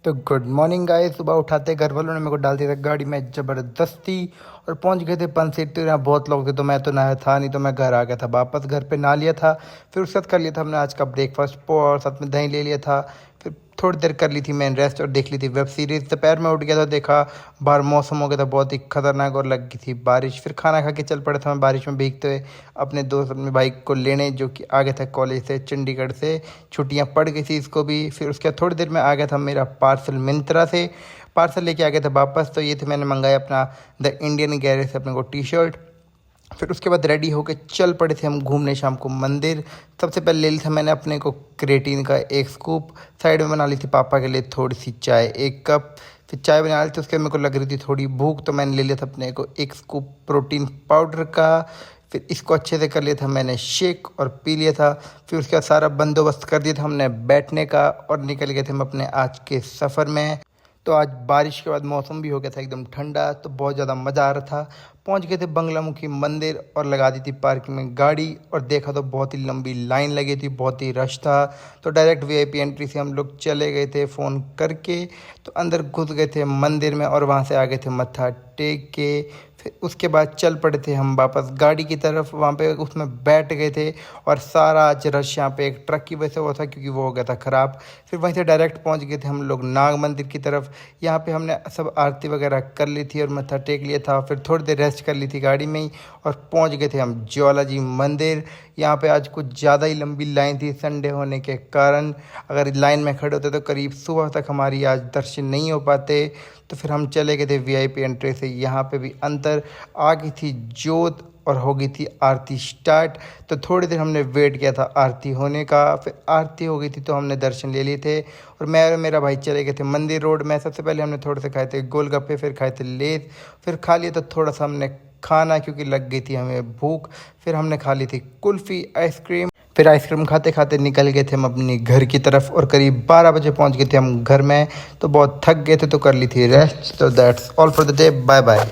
तो good morning guys. सुबह उठाते घर वालों ने मेरे को डाल दिया था गाड़ी में ज़बरदस्ती और पहुंच गए थे पंसीट। तो यहाँ बहुत लोग थे तो मैं तो नहाया था नहीं, तो मैं घर आ गया था वापस। घर पे नहा लिया था, फिर उसके साथ कर लिया था हमने आज का ब्रेकफास्ट, पोहा और साथ में दही ले लिया था। फिर थोड़ी देर कर ली थी मैंने रेस्ट और देख ली थी वेब सीरीज। दोपहर में उठ गया था, देखा बाहर मौसम हो गया था बहुत ही खतरनाक और लग गई थी बारिश। फिर खाना खा के चल पड़ा था मैं बारिश में भीगते हुए अपने दोस्त अपने बाइक को लेने, जो कि आ गया था कॉलेज से, चंडीगढ़ से। छुट्टियां पड़ गई थी इसको भी। फिर उसके बाद थोड़ी देर में आ गया था मेरा पार्सल मिंत्रा से, पार्सल लेके आ गया था वापस। तो ये थे मैंने मंगाया अपना द इंडियन गैरेज से अपने को टी शर्ट। फिर उसके बाद रेडी होके चल पड़े थे हम घूमने शाम को मंदिर। सबसे पहले ले लिया था मैंने अपने को क्रेटीन का एक स्कूप, साइड में बना ली थी पापा के लिए थोड़ी सी चाय, एक कप। फिर चाय बना ली थी, उसके बाद मेरे को लग रही थी थोड़ी भूख, तो मैंने ले लिया था अपने को एक स्कूप प्रोटीन पाउडर का। फिर इसको अच्छे से कर लिया था मैंने शेक और पी लिया था। फिर उसके बाद सारा बंदोबस्त कर दिया था हमने बैठने का और निकल गए थे हम अपने आज के सफ़र में। तो आज बारिश के बाद मौसम भी हो गया था एकदम ठंडा, तो बहुत ज़्यादा मज़ा आ रहा था। पहुंच गए थे बंगलामुखी मंदिर और लगा दी थी पार्किंग में गाड़ी, और देखा तो बहुत ही लंबी लाइन लगी थी, बहुत ही रश था। तो डायरेक्ट वीआईपी एंट्री से हम लोग चले गए थे फ़ोन करके। तो अंदर घुस गए थे मंदिर में और वहाँ से आ गए थे मत्था टेक के। फिर उसके बाद चल पड़े थे हम वापस गाड़ी की तरफ, वहाँ पे उसमें बैठ गए थे। और सारा आज रश यहाँ पे एक ट्रक की वजह से हुआ था क्योंकि वो हो गया था ख़राब। फिर वहीं से डायरेक्ट पहुँच गए थे हम लोग नाग मंदिर की तरफ। यहाँ पे हमने सब आरती वगैरह कर ली थी और मत्था टेक लिया था। फिर थोड़ी देर रेस्ट कर ली थी गाड़ी में ही और पहुँच गए थे हम ज्वाला जी मंदिर। यहाँ पे आज कुछ ज़्यादा ही लंबी लाइन थी संडे होने के कारण। अगर लाइन में खड़े होते तो करीब सुबह तक हमारी आज दर्शन नहीं हो पाते। तो फिर हम चले गए थे वीआईपी एंट्री से। यहाँ पे भी अंतर आ गई थी जोत और हो गई थी आरती स्टार्ट। तो थोड़ी देर हमने वेट किया था आरती होने का। फिर आरती हो गई थी तो हमने दर्शन ले लिए थे और मैं और मेरा भाई चले गए थे मंदिर रोड में। सबसे पहले हमने थोड़े से खाए थे गोलगप्पे, फिर खाए थे लेस, फिर खा लिया था थोड़ा सा हमने खाना क्योंकि लग गई थी हमें भूख। फिर हमने खा ली थी कुल्फ़ी आइसक्रीम। फिर आइसक्रीम खाते खाते निकल गए थे हम अपनी घर की तरफ और करीब 12 बजे पहुंच गए थे हम घर में। तो बहुत थक गए थे तो कर ली थी रेस्ट। तो that's all for the day, bye bye.